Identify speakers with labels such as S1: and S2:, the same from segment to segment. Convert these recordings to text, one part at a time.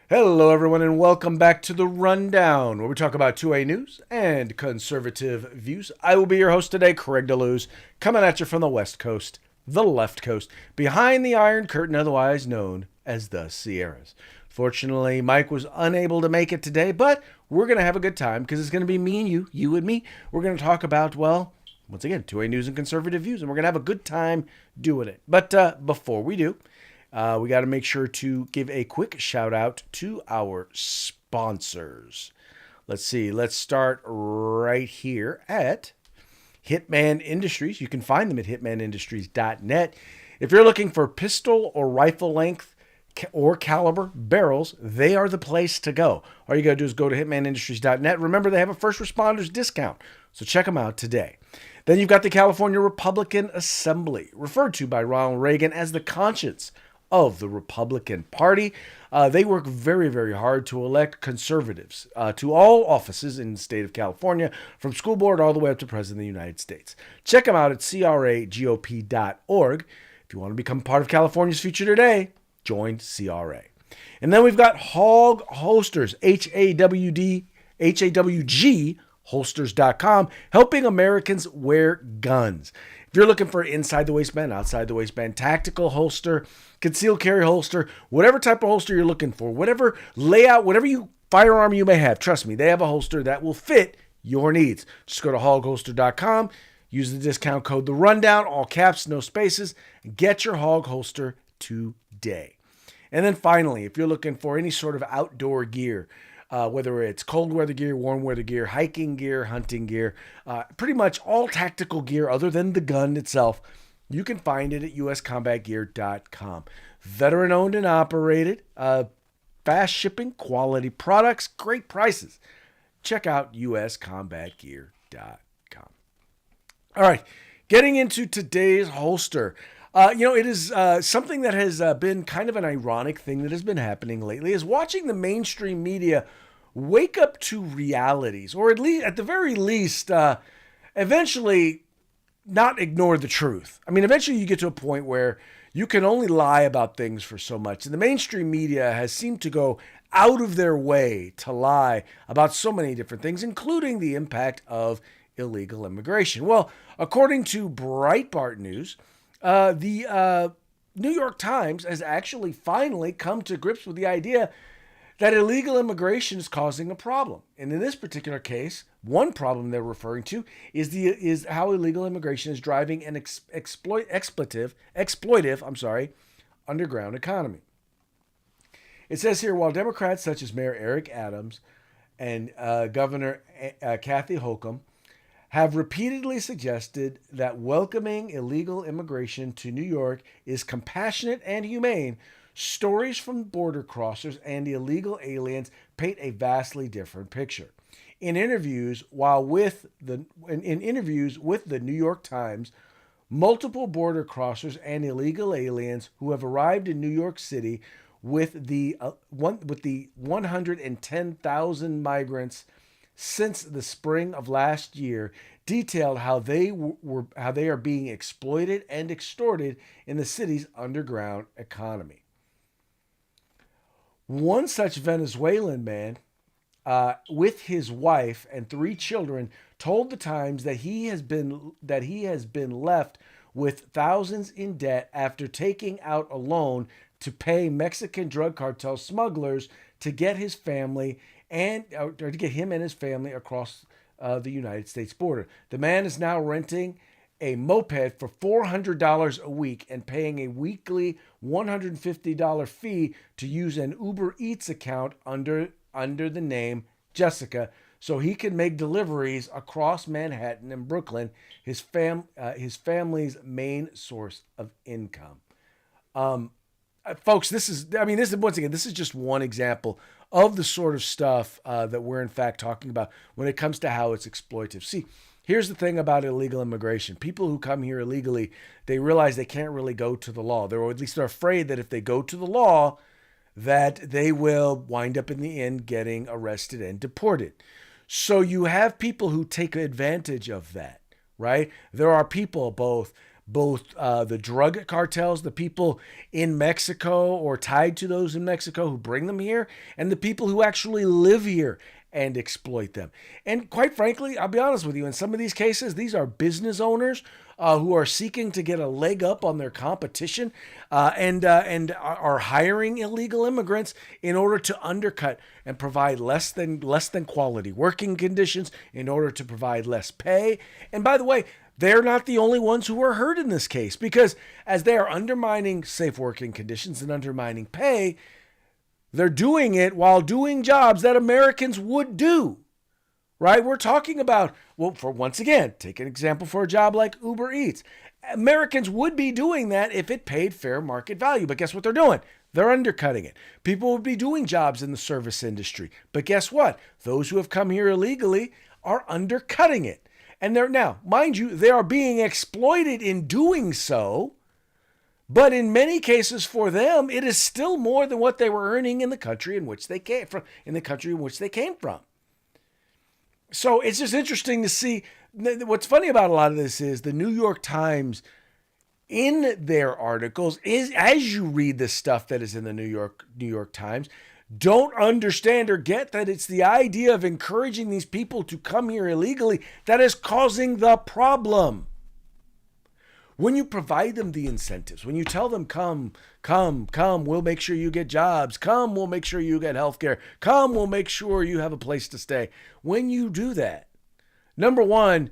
S1: Hello, everyone, and welcome back to The Rundown, where we talk about 2A news and conservative views. I will be your host today, Craig DeLuz, coming at you from the West Coast, the left coast, behind the Iron Curtain, otherwise known as the Sierras. Fortunately, Mike was unable to make it today, but we're going to have a good time because it's going to be me and you and me. We're going to talk about, well, once again, 2A news and conservative views, and we're going to have a good time doing it. But before we do, we got to make sure to give a quick shout out to our sponsors. Let's see. Let's start right here at Hitman Industries. You can find them at hitmanindustries.net. If you're looking for pistol or rifle length or caliber barrels, they are the place to go. All you got to do is go to hitmanindustries.net. Remember, they have a first responders discount, so check them out today. Then you've got the California Republican Assembly, referred to by Ronald Reagan as the conscience of the Republican Party. They work very, very hard to elect conservatives to all offices in the state of California, from school board all the way up to President of the United States. Check them out at cragop.org. If you want to become part of California's future today, join CRA. And then we've got Hog Holsters, HAWG, holsters.com, helping Americans wear guns. If you're looking for inside the waistband, outside the waistband, tactical holster, concealed carry holster, whatever type of holster you're looking for, whatever layout, whatever firearm you may have, trust me, they have a holster that will fit your needs. Just go to hogholster.com, use the discount code The Rundown, all caps, no spaces, and get your Hog holster today. And then finally, if you're looking for any sort of outdoor gear, whether it's cold weather gear, warm weather gear, hiking gear, hunting gear, pretty much all tactical gear other than the gun itself, you can find it at uscombatgear.com. Veteran owned and operated, fast shipping, quality products, great prices. Check out uscombatgear.com. All right, getting into today's holster. It is something that has been kind of an ironic thing that has been happening lately, is watching the mainstream media wake up to realities, or at the very least, eventually not ignore the truth. I mean, eventually you get to a point where you can only lie about things for so much. And the mainstream media has seemed to go out of their way to lie about so many different things, including the impact of illegal immigration. Well, according to Breitbart News, the New York Times has actually finally come to grips with the idea that illegal immigration is causing a problem. And in this particular case, one problem they're referring to is how illegal immigration is driving an exploitive underground economy. It says here, while Democrats such as Mayor Eric Adams and Governor Kathy Hochul have repeatedly suggested that welcoming illegal immigration to New York is compassionate and humane, stories from border crossers and illegal aliens paint a vastly different picture. In interviews with the New York Times, multiple border crossers and illegal aliens who have arrived in New York City with the 110,000 migrants since the spring of last year detailed how they are being exploited and extorted in the city's underground economy. One such Venezuelan man, with his wife and 3 children, told the Times that he has been left with thousands in debt after taking out a loan to pay Mexican drug cartel smugglers to get his family or to get him and his family across the United States border. The man is now renting a moped for $400 a week and paying a weekly $150 fee to use an Uber Eats account under the name Jessica, so he can make deliveries across Manhattan and Brooklyn, his family's main source of income. Folks, this is just one example of the sort of stuff that we're in fact talking about when it comes to how it's exploitive. See, here's the thing about illegal immigration. People who come here illegally, they realize they can't really go to the law. Or at least they're afraid that if they go to the law, that they will wind up in the end getting arrested and deported. So you have people who take advantage of that, right? There are people, both both the drug cartels, the people in Mexico or tied to those in Mexico who bring them here, and the people who actually live here and exploit them. And quite frankly, I'll be honest with you, in some of these cases, these are business owners who are seeking to get a leg up on their competition and are hiring illegal immigrants in order to undercut and provide less than quality working conditions, in order to provide less pay. And by the way, they're not the only ones who are hurt in this case, because as they are undermining safe working conditions and undermining pay, they're doing it while doing jobs that Americans would do, right? We're talking about, well, for once again, take an example for a job like Uber Eats. Americans would be doing that if it paid fair market value. But guess what they're doing? They're undercutting it. People would be doing jobs in the service industry. But guess what? Those who have come here illegally are undercutting it. And they're now, mind you, they are being exploited in doing so. But in many cases for them, it is still more than what they were earning in the country in which they came from. So it's just interesting to see. What's funny about a lot of this is the New York Times, in their articles, is, as you read the stuff that is in the New York Times, don't understand or get that it's the idea of encouraging these people to come here illegally that is causing the problem. When you provide them the incentives, when you tell them, come, we'll make sure you get jobs. Come, we'll make sure you get health care. Come, we'll make sure you have a place to stay. When you do that, number one,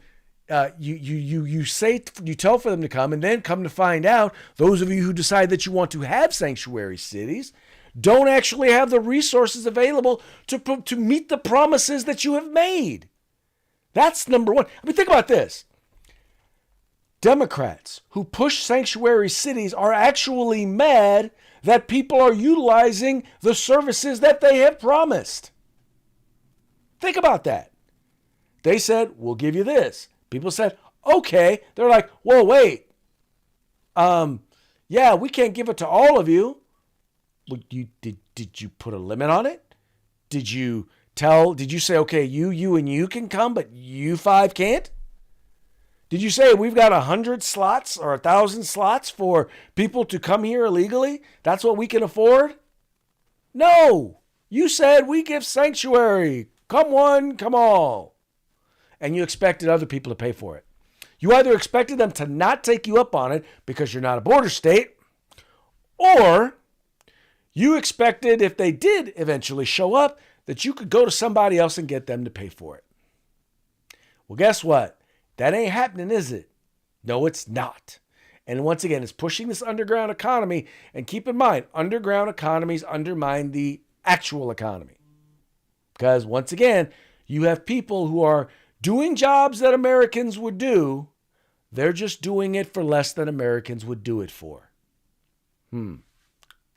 S1: you tell for them to come, and then come to find out, those of you who decide that you want to have sanctuary cities don't actually have the resources available to meet the promises that you have made. That's number one. I mean, think about this. Democrats who push sanctuary cities are actually mad that people are utilizing the services that they have promised. Think about that. They said, we'll give you this. People said, okay. They're like, whoa, wait. Yeah, we can't give it to all of you. Did you put a limit on it? Did you say, okay, you and you can come, but you five can't? Did you say we've got 100 slots or 1,000 slots for people to come here illegally? That's what we can afford? No. You said we give sanctuary. Come one, come all. And you expected other people to pay for it. You either expected them to not take you up on it because you're not a border state, or you expected, if they did eventually show up, that you could go to somebody else and get them to pay for it. Well, guess what? That ain't happening, is it? No, it's not. And once again, it's pushing this underground economy. And keep in mind, underground economies undermine the actual economy. Because once again, you have people who are doing jobs that Americans would do. They're just doing it for less than Americans would do it for.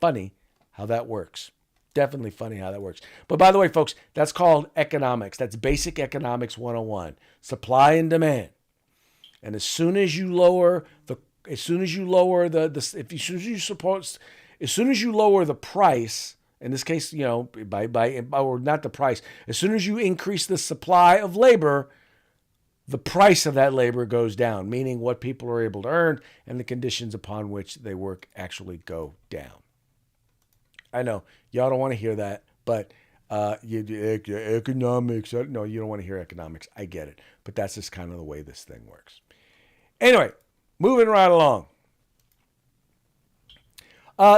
S1: Funny how that works. Definitely funny how that works. But by the way, folks, that's called economics. That's basic economics 101. Supply and demand. And as soon as you lower the price, in this case, or not the price, as soon as you increase the supply of labor, the price of that labor goes down, meaning what people are able to earn and the conditions upon which they work actually go down. I know y'all don't want to hear that, but economics. No, you don't want to hear economics. I get it, but that's just kind of the way this thing works. Anyway, moving right along.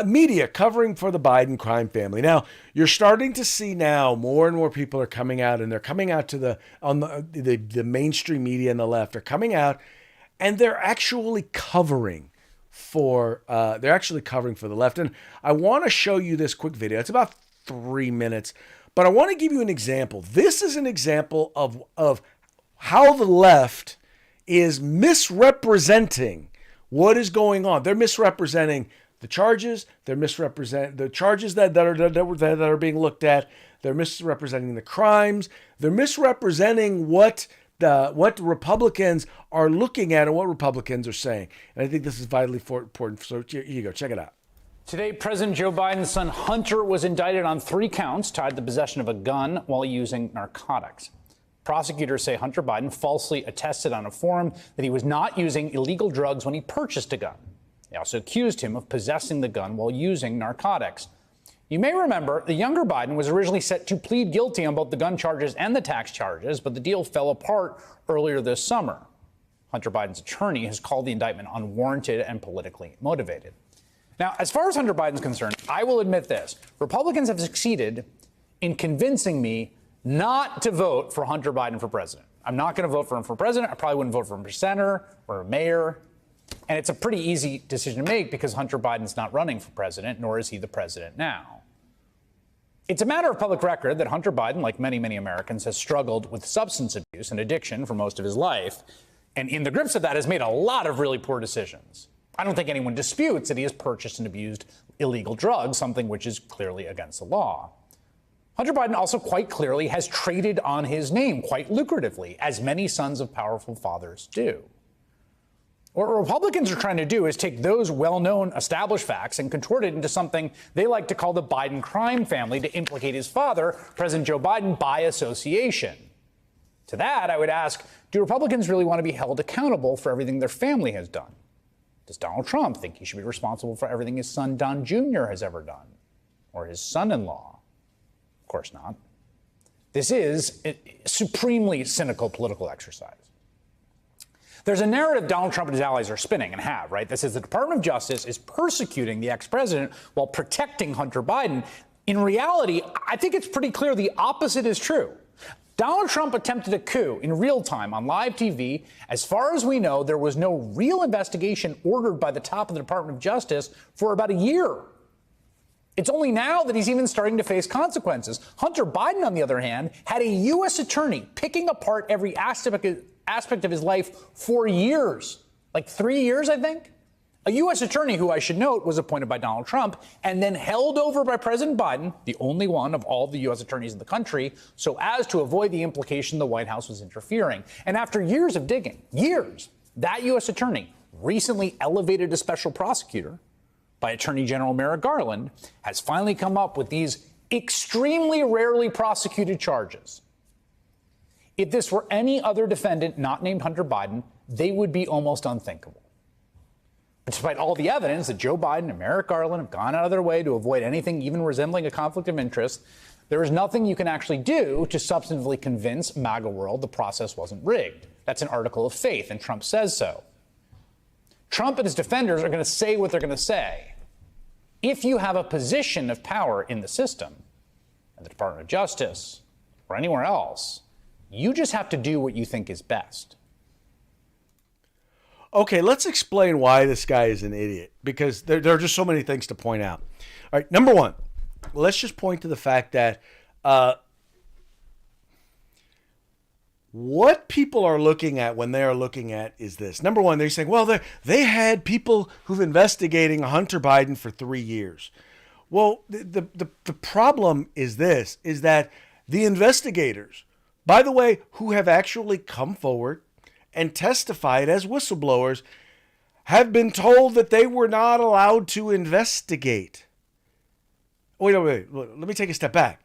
S1: Media covering for the Biden crime family. Now, you're starting to see now more and more people are coming out, and they're coming out to the mainstream media and the left are coming out, and they're actually covering for the left. And I want to show you this quick video. It's about 3 minutes, but I want to give you an example. This is an example of how the left is misrepresenting what is going on. They're misrepresenting the charges. They're misrepresenting the charges that are being looked at. They're misrepresenting the crimes. They're misrepresenting what Republicans are looking at and what Republicans are saying. And I think this is vitally important. So here you go. Check it out.
S2: Today, President Joe Biden's son Hunter was indicted on 3 counts tied to the possession of a gun while using narcotics. Prosecutors say Hunter Biden falsely attested on a form that he was not using illegal drugs when he purchased a gun. They also accused him of possessing the gun while using narcotics. You may remember the younger Biden was originally set to plead guilty on both the gun charges and the tax charges, but the deal fell apart earlier this summer. Hunter Biden's attorney has called the indictment unwarranted and politically motivated. Now, as far as Hunter Biden's concerned, I will admit this. Republicans have succeeded in convincing me not to vote for Hunter Biden for president. I'm not going to vote for him for president. I probably wouldn't vote for him for senator or mayor. And it's a pretty easy decision to make because Hunter Biden's not running for president, nor is he the president now. It's a matter of public record that Hunter Biden, like many, many Americans, has struggled with substance abuse and addiction for most of his life. And in the grips of that has made a lot of really poor decisions. I don't think anyone disputes that he has purchased and abused illegal drugs, something which is clearly against the law. Hunter Biden also quite clearly has traded on his name quite lucratively, as many sons of powerful fathers do. What Republicans are trying to do is take those well-known established facts and contort it into something they like to call the Biden crime family to implicate his father, President Joe Biden, by association. To that, I would ask, do Republicans really want to be held accountable for everything their family has done? Does Donald Trump think he should be responsible for everything his son Don Jr. has ever done? Or his son-in-law? Of course not. This is a supremely cynical political exercise. There's a narrative Donald Trump and his allies are spinning and have, right? That says the Department of Justice is persecuting the ex-president while protecting Hunter Biden. In reality, I think it's pretty clear the opposite is true. Donald Trump attempted a coup in real time on live TV. As far as we know, there was no real investigation ordered by the top of the Department of Justice for about a year. It's only now that he's even starting to face consequences. Hunter Biden, on the other hand, had a U.S. attorney picking apart every aspect of his life for years, like 3 years, I think. A U.S. attorney who, I should note, was appointed by Donald Trump and then held over by President Biden, the only one of all the U.S. attorneys in the country, so as to avoid the implication the White House was interfering. And after years of digging, that U.S. attorney, recently elevated to special prosecutor by Attorney General Merrick Garland, has finally come up with these extremely rarely prosecuted charges. If this were any other defendant not named Hunter Biden, they would be almost unthinkable. But despite all the evidence that Joe Biden and Merrick Garland have gone out of their way to avoid anything even resembling a conflict of interest, there is nothing you can actually do to substantively convince MAGA world the process wasn't rigged. That's an article of faith, and Trump says so. Trump and his defenders are going to say what they're going to say. If you have a position of power in the system, in the Department of Justice, or anywhere else, you just have to do what you think is best.
S1: Okay, let's explain why this guy is an idiot, because there are just so many things to point out. All right, number one, let's just point to the fact that what people are looking at when they are looking at is this. Number one, they're saying, well, they had people who've investigating Hunter Biden for 3 years. Well, the problem is this, is that the investigators, by the way, who have actually come forward and testified as whistleblowers, have been told that they were not allowed to investigate. Wait, let me take a step back.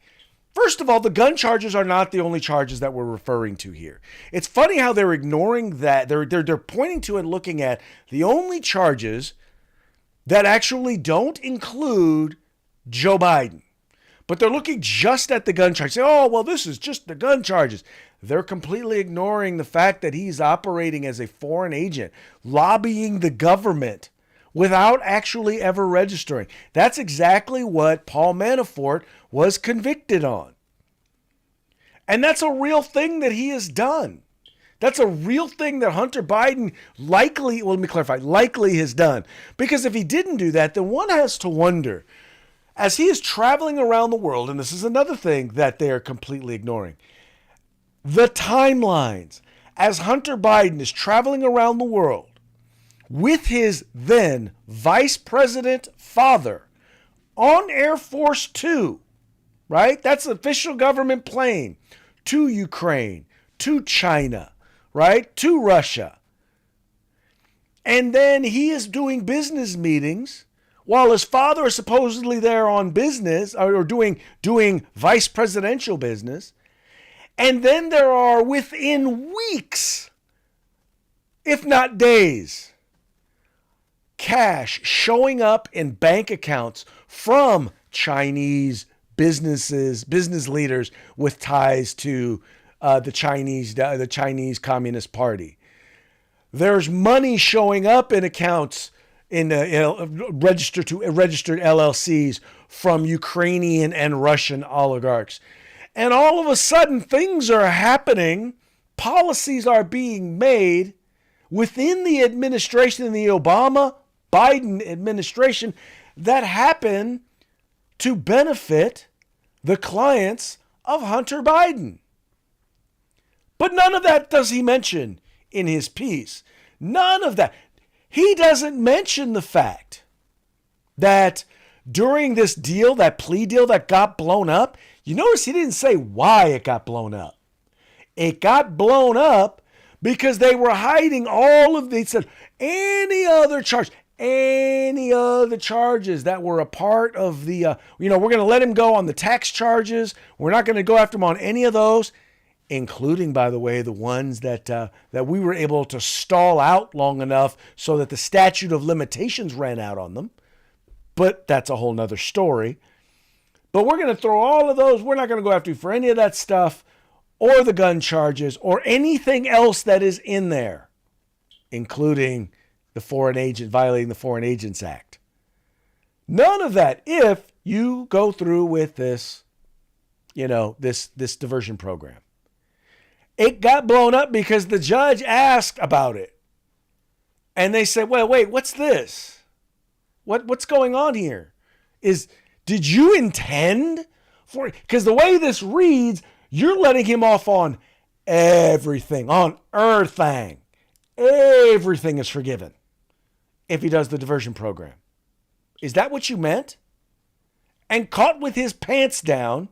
S1: First of all, the gun charges are not the only charges that we're referring to here. It's funny how they're ignoring that. They're pointing to and looking at the only charges that actually don't include Joe Biden. But they're looking just at the gun charges. Say, oh, well, this is just the gun charges. They're completely ignoring the fact that he's operating as a foreign agent, lobbying the government without actually ever registering. That's exactly what Paul Manafort was convicted on. And that's a real thing that he has done. That's a real thing that Hunter Biden likely has done. Because if he didn't do that, then one has to wonder, as he is traveling around the world, and this is another thing that they are completely ignoring, the timelines, as Hunter Biden is traveling around the world with his then vice president father on Air Force Two, right? That's an official government plane, to Ukraine, to China, right? To Russia. And then he is doing business meetings while his father is supposedly there on business or doing vice presidential business. And then there are, within weeks, if not days, cash showing up in bank accounts from Chinese business leaders with ties to the Chinese Communist Party. There's money showing up in accounts in registered LLCs from Ukrainian and Russian oligarchs. And all of a sudden, things are happening. Policies are being made within the administration, in the Obama-Biden administration, that happen to benefit the clients of Hunter Biden. But none of that does he mention in his piece. None of that. He doesn't mention the fact that during this deal, that plea deal that got blown up, you notice he didn't say why it got blown up. It got blown up because they were hiding they said any other charges that were a part of the, we're going to let him go on the tax charges. We're not going to go after him on any of those, including, by the way, the ones that we were able to stall out long enough so that the statute of limitations ran out on them. But that's a whole nother story. But we're going to throw all of those. We're not going to go after you for any of that stuff or the gun charges or anything else that is in there, including the violating the Foreign Agents Act. None of that if you go through with this, this diversion program. It got blown up because the judge asked about it. And they said, well, wait, what's this? What's going on here? Did you intend for it? Because the way this reads, you're letting him off on everything, on everything. Everything is forgiven if he does the diversion program. Is that what you meant? And caught with his pants down,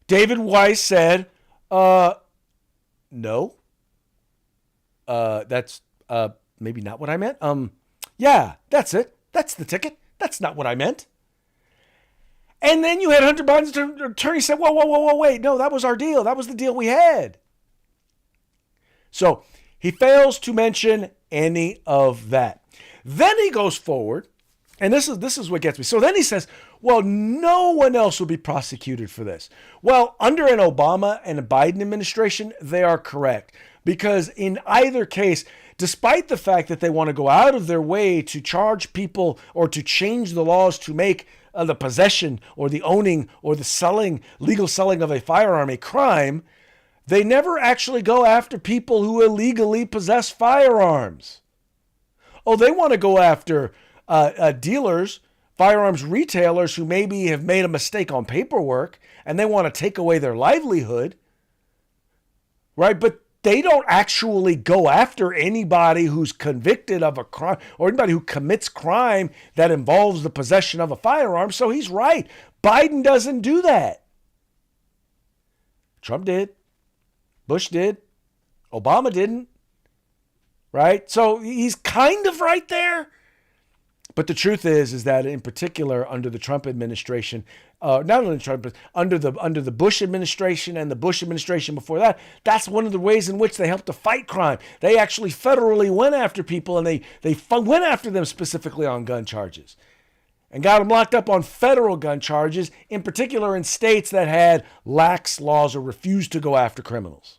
S1: David Weiss said, no. That's maybe not what I meant. Yeah, that's it. That's the ticket. That's not what I meant. And then you had Hunter Biden's attorney say, whoa, wait. No, that was our deal. That was the deal we had. So he fails to mention any of that. Then he goes forward, and this is what gets me. So then he says, well, no one else will be prosecuted for this. Well, under an Obama and a Biden administration, they are correct. Because in either case, despite the fact that they want to go out of their way to charge people or to change the laws to make the possession or the owning or the legal selling of a firearm a crime, they never actually go after people who illegally possess firearms. Oh, they want to go after dealers, firearms retailers who maybe have made a mistake on paperwork and they want to take away their livelihood, right? But they don't actually go after anybody who's convicted of a crime or anybody who commits crime that involves the possession of a firearm. So he's right. Biden doesn't do that. Trump did. Bush did. Obama didn't. Right? So he's kind of right there. But the truth is that in particular under the Trump administration, not only Trump, but under the Bush administration and the Bush administration before that, that's one of the ways in which they helped to fight crime. They actually federally went after people and they went after them specifically on gun charges and got them locked up on federal gun charges, in particular in states that had lax laws or refused to go after criminals.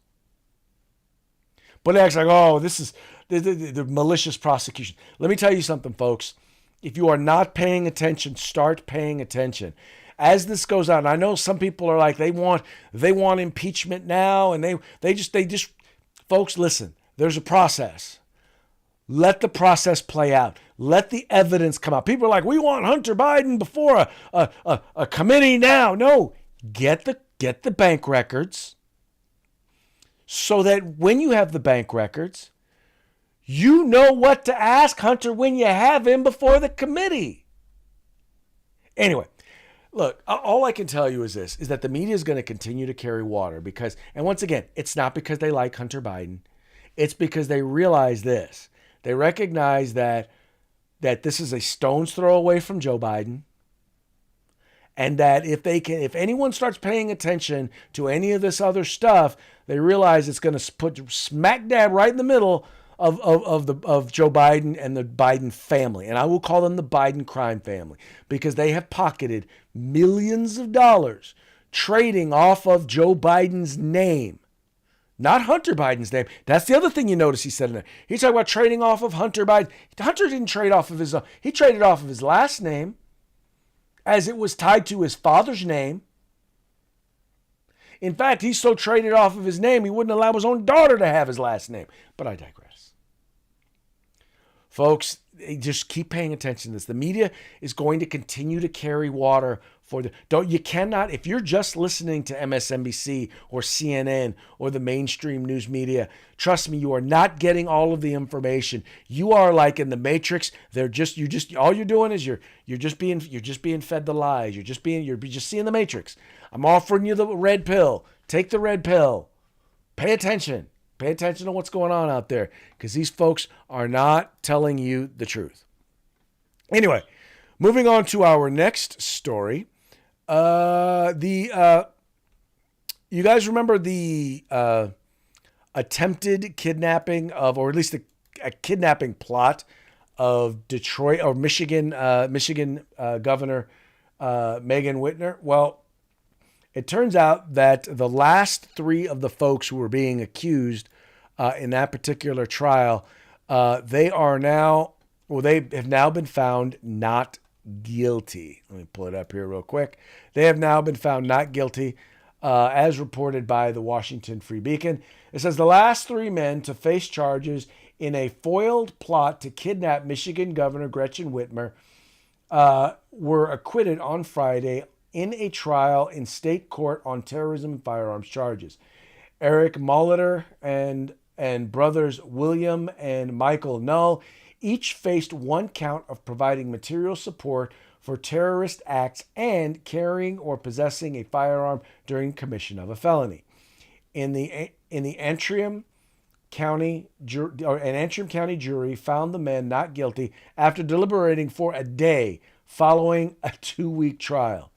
S1: But it acts like, oh, this is the malicious prosecution. Let me tell you something, folks. If you are not paying attention, start paying attention. As this goes on, I know some people are like, they want impeachment now, and they just folks, listen, there's a process. Let the process play out. Let the evidence come out. People are like, we want Hunter Biden before a committee now. No, get the bank records so that when you have the bank records, you know what to ask Hunter when you have him before the committee. Anyway, look, all I can tell you is this, is that the media is going to continue to carry water because, and once again, it's not because they like Hunter Biden. It's because they realize this. They recognize that this is a stone's throw away from Joe Biden. And that if anyone starts paying attention to any of this other stuff, they realize it's going to put smack dab right in the middle of Joe Biden and the Biden family. And I will call them the Biden crime family, because they have pocketed millions of dollars trading off of Joe Biden's name. Not Hunter Biden's name. That's the other thing you notice he said in there. He talked about trading off of Hunter Biden. Hunter didn't trade off of his own. He traded off of his last name, as it was tied to his father's name. In fact, he so traded off of his name, he wouldn't allow his own daughter to have his last name. But I digress. Folks, just keep paying attention to this. The media is going to continue to carry water for you cannot, if you're just listening to MSNBC or CNN or the mainstream news media, trust me, you are not getting all of the information. You are like in the Matrix. All you're doing is you're just being fed the lies. You're just seeing the Matrix. I'm offering you the red pill. Take the red pill. Pay attention. Pay attention to what's going on out there, because these folks are not telling you the truth. Anyway, moving on to our next story. You guys remember the attempted kidnapping of, or at least a kidnapping plot of Detroit or Michigan Governor Megan Whitner? Well, it turns out that the last three of the folks who were being accused in that particular trial, they have now been found not guilty. Let me pull it up here real quick. They have now been found not guilty, as reported by the Washington Free Beacon. It says the last three men to face charges in a foiled plot to kidnap Michigan Governor Gretchen Whitmer were acquitted on Friday in a trial in state court on terrorism and firearms charges. Eric Molitor and brothers William and Michael Null each faced one count of providing material support for terrorist acts and carrying or possessing a firearm during commission of a felony. In the Antrim County jury found the men not guilty after deliberating for a day following a 2-week trial.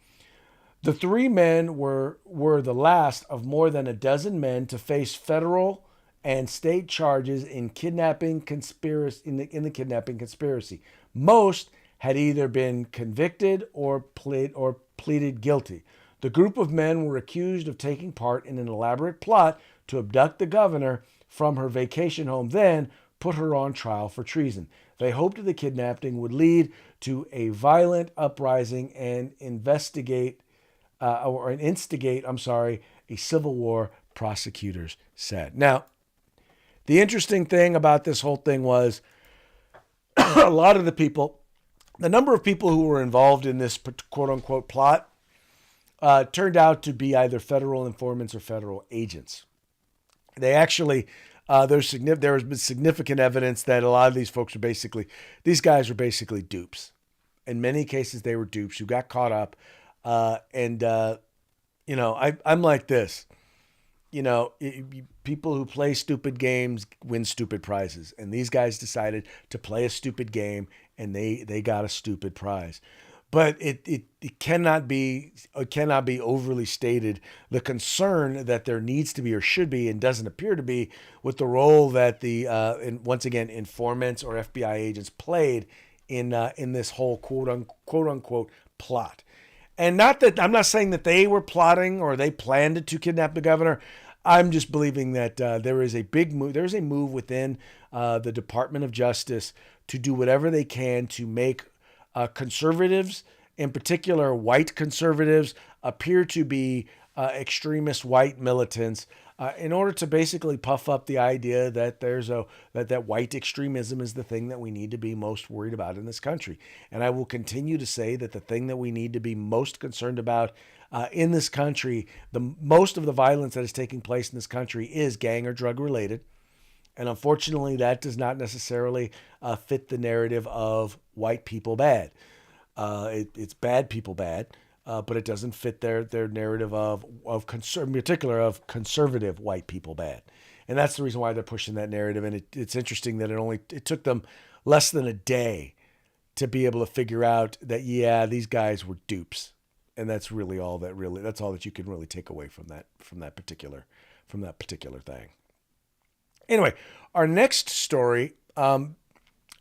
S1: The three men were the last of more than a dozen men to face federal and state charges in kidnapping conspiracy in the kidnapping conspiracy. Most had either been convicted or pleaded guilty. The group of men were accused of taking part in an elaborate plot to abduct the governor from her vacation home, then put her on trial for treason. They hoped the kidnapping would lead to a violent uprising and instigate a civil war, prosecutors said. Now, the interesting thing about this whole thing was a lot of the number of people who were involved in this quote-unquote plot turned out to be either federal informants or federal agents. They actually, there has been significant evidence that a lot of these these guys were basically dupes. In many cases, they were dupes who got caught up. I'm like this. People who play stupid games win stupid prizes. And these guys decided to play a stupid game, and they got a stupid prize. But it cannot be overly stated the concern that there needs to be or should be and doesn't appear to be with the role that once again informants or FBI agents played in this whole quote unquote plot. And not that I'm not saying that they were plotting or they planned to kidnap the governor. I'm just believing that there is a big move. There is a move within the Department of Justice to do whatever they can to make conservatives, in particular white conservatives, appear to be extremist white militants, in order to basically puff up the idea that that white extremism is the thing that we need to be most worried about in this country. And I will continue to say that the thing that we need to be most concerned about in this country, most of the violence that is taking place in this country is gang or drug related. And unfortunately, that does not necessarily fit the narrative of white people bad. It's bad people bad. But it doesn't fit their narrative in particular of conservative white people bad. And that's the reason why they're pushing that narrative. And it's interesting that it took them less than a day to be able to figure out that, yeah, these guys were dupes. that's really all that's all that you can really take away from that particular thing. Anyway, our next story,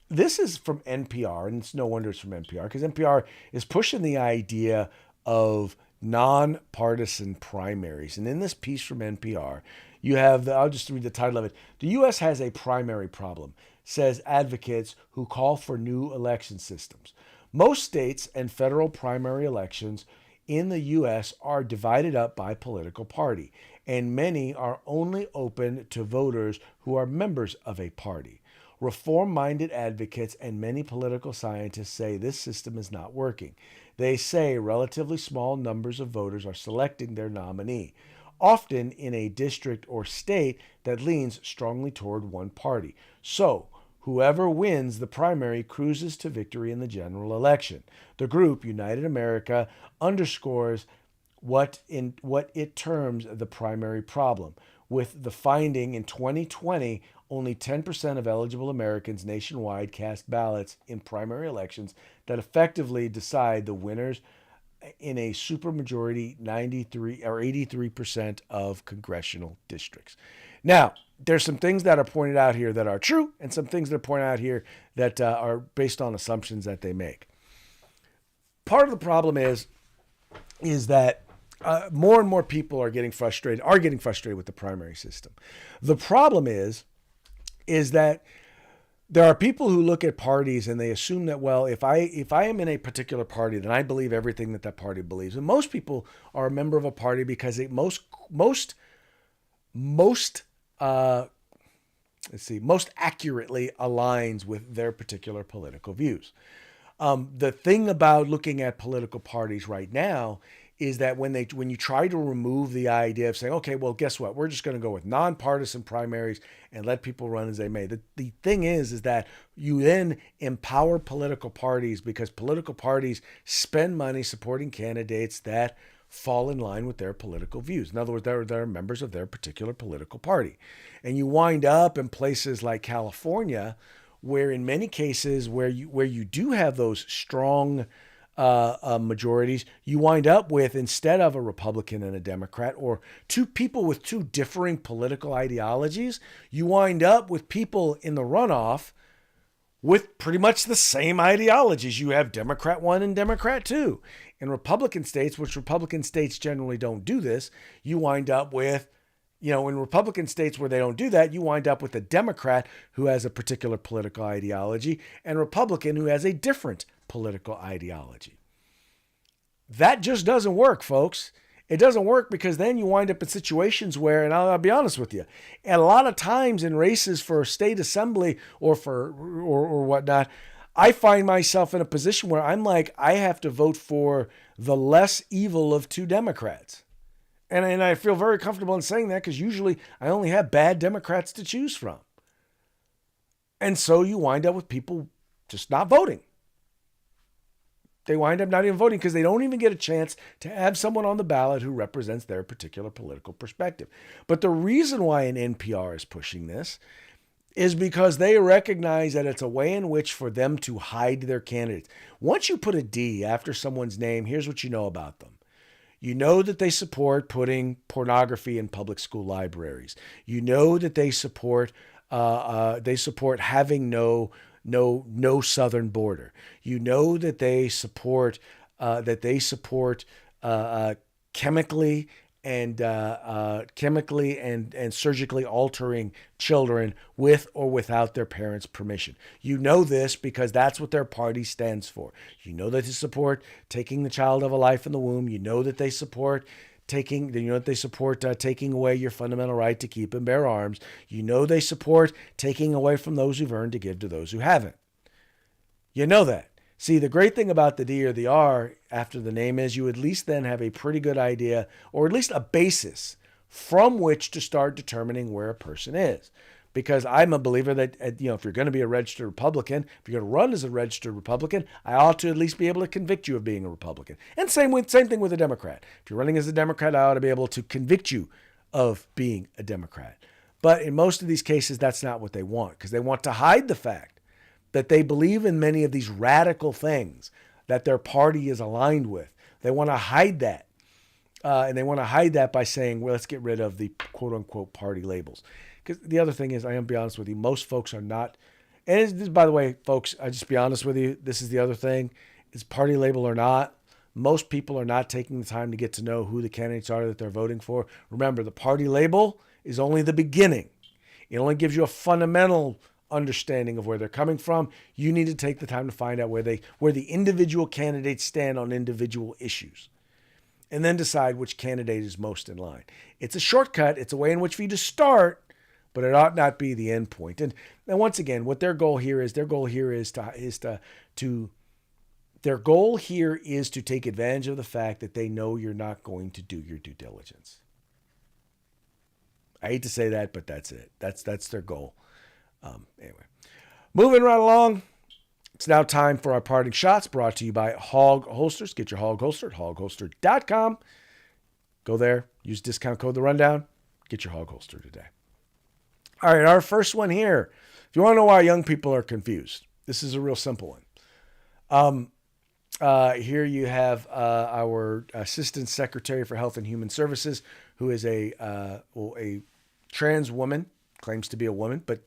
S1: this is from NPR, and it's no wonder it's from NPR, because NPR is pushing the idea of nonpartisan primaries. And in this piece from NPR, you have, I'll just read the title of it. The U.S. has a primary problem, says advocates who call for new election systems. Most states and federal primary elections in the U.S. are divided up by political party, and many are only open to voters who are members of a party. Reform-minded advocates and many political scientists say this system is not working. They say relatively small numbers of voters are selecting their nominee, often in a district or state that leans strongly toward one party. So, whoever wins the primary cruises to victory in the general election. The group, United America, underscores what it terms the primary problem, with the finding in 2020 only 10% of eligible Americans nationwide cast ballots in primary elections that effectively decide the winners in a supermajority 93 or 83% of congressional districts. Now, there's some things that are pointed out here that are true, and some things that are pointed out here that are based on assumptions that they make. Part of the problem is that more and more people are getting frustrated with the primary system. The problem is that there are people who look at parties and they assume that, well, if I am in a particular party, then I believe everything that party believes. And most people are a member of a party because it most accurately aligns with their particular political views. The thing about looking at political parties right now is that when you try to remove the idea of saying, okay, well, guess what? We're just going to go with nonpartisan primaries and let people run as they may. The thing is that you then empower political parties because political parties spend money supporting candidates that fall in line with their political views. In other words, they're members of their particular political party. And you wind up in places like California, where in many cases where you do have those strong majorities, you wind up with, instead of a Republican and a Democrat, or two people with two differing political ideologies, you wind up with people in the runoff with pretty much the same ideologies. You have Democrat 1 and Democrat 2. In Republican states, which Republican states generally don't do this, you wind up with, in Republican states where they don't do that, you wind up with a Democrat who has a particular political ideology and a Republican who has a different political ideology. That just doesn't work, folks. It doesn't work because then you wind up in situations where, and I'll be honest with you, and a lot of times in races for state assembly or whatnot, I find myself in a position where I'm like, I have to vote for the less evil of two Democrats. And I feel very comfortable in saying that because usually I only have bad Democrats to choose from. And so you wind up with people just not voting. They wind up not even voting because they don't even get a chance to have someone on the ballot who represents their particular political perspective. But the reason why an NPR is pushing this is because they recognize that it's a way in which for them to hide their candidates. Once you put a D after someone's name, here's what you know about them. You know that they support putting pornography in public school libraries. You know that they support having no southern border. You know that they support chemically and surgically altering children with or without their parents' permission. You know this because that's what their party stands for. You know that they support taking the child of a life in the womb. You know that they support taking away your fundamental right to keep and bear arms. You know they support taking away from those who've earned to give to those who haven't. You know that. See, the great thing about the D or the R after the name is you at least then have a pretty good idea, or at least a basis from which to start determining where a person is. Because I'm a believer that, if you're going to be a registered Republican, if you're going to run as a registered Republican, I ought to at least be able to convict you of being a Republican. And same thing with a Democrat. If you're running as a Democrat, I ought to be able to convict you of being a Democrat. But in most of these cases, that's not what they want, because they want to hide the fact that they believe in many of these radical things that their party is aligned with, They want to hide that. And they want to hide that by saying, well, let's get rid of the quote unquote party labels. Because the other thing is, I am be honest with you, most folks are not. And by the way, folks, I just be honest with you. This is the other thing is party label or not. Most people are not taking the time to get to know who the candidates are that they're voting for. Remember, the party label is only the beginning. It only gives you a fundamental understanding of where they're coming from. You need to take the time to find out where the individual candidates stand on individual issues, and then decide which candidate is most in line. It's a shortcut. It's a way in which for you to start, but it ought not be the end point. And once again, what their goal here is to take advantage of the fact that they know you're not going to do your due diligence. I hate to say that, but that's it. That's their goal. Anyway, moving right along. It's now time for our parting shots, brought to you by Hog Holsters. Get your Hog Holster at hogholster.com. Go there, use discount code The Rundown. Get your Hog Holster today. All right, our first one here. If you want to know why young people are confused, this is a real simple one. Here you have our Assistant Secretary for Health and Human Services, who is a trans woman, claims to be a woman, but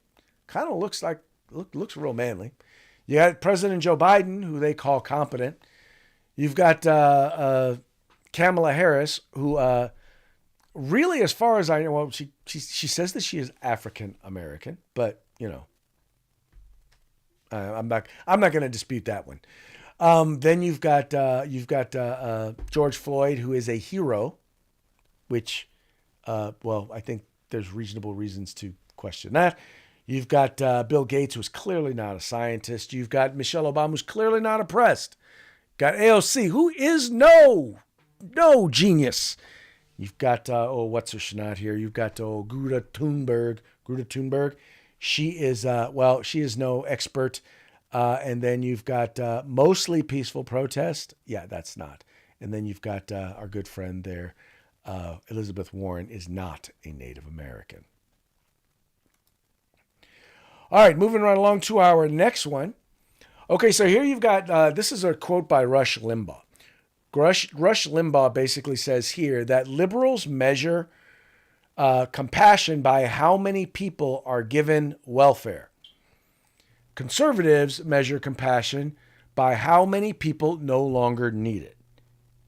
S1: kind of looks real manly. You got President Joe Biden, who they call competent. You've got Kamala Harris, who really, as far as I know, well, she says that she is African American, but you know, I'm not going to dispute that one. Then you've got George Floyd, who is a hero, which, I think there's reasonable reasons to question that. You've got Bill Gates, who's clearly not a scientist. You've got Michelle Obama, who's clearly not oppressed. Got AOC, who is no genius. You've got, what's her snot here? You've got Greta Thunberg. She is no expert. And then you've got mostly peaceful protest. Yeah, that's not. And then you've got our good friend there, Elizabeth Warren, is not a Native American. All right, moving right along to our next one. Okay, so here you've got, this is a quote by Rush Limbaugh. Rush Limbaugh basically says here that liberals measure compassion by how many people are given welfare. Conservatives measure compassion by how many people no longer need it.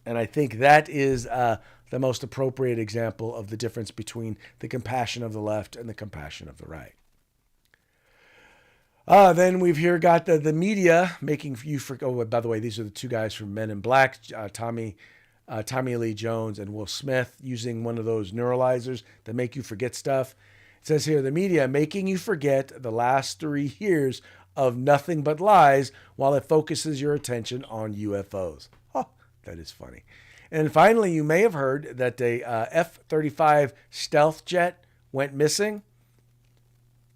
S1: And I think that is the most appropriate example of the difference between the compassion of the left and the compassion of the right. Then we've here got the media making you forget. Oh, by the way, these are the two guys from Men in Black, Tommy Lee Jones and Will Smith, using one of those neuralizers that make you forget stuff. It says here, the media making you forget the last 3 years of nothing but lies while it focuses your attention on UFOs. Oh, that is funny. And finally, you may have heard that a F-35 stealth jet went missing.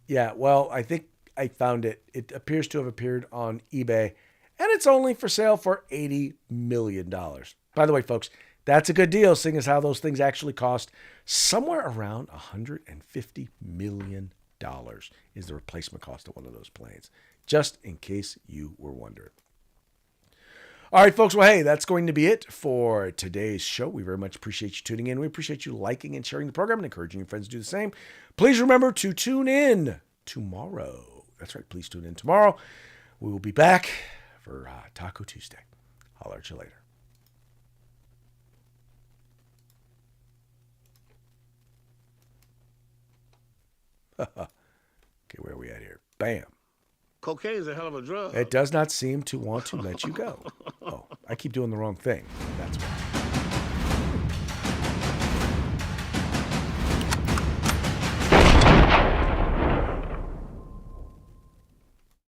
S1: Yeah, well, I think I found it. It appears to have appeared on eBay, and it's only for sale for $80 million. By the way, folks, that's a good deal, seeing as how those things actually cost somewhere around $150 million is the replacement cost of one of those planes, just in case you were wondering. All right, folks. Well, hey, that's going to be it for today's show. We very much appreciate you tuning in. We appreciate you liking and sharing the program and encouraging your friends to do the same. Please remember to tune in tomorrow. That's right. Please tune in tomorrow. We will be back for Taco Tuesday. Holler at you later. Okay, where are we at here? Bam.
S3: Cocaine is a hell of a drug.
S1: It does not seem to want to let you go. Oh, I keep doing the wrong thing.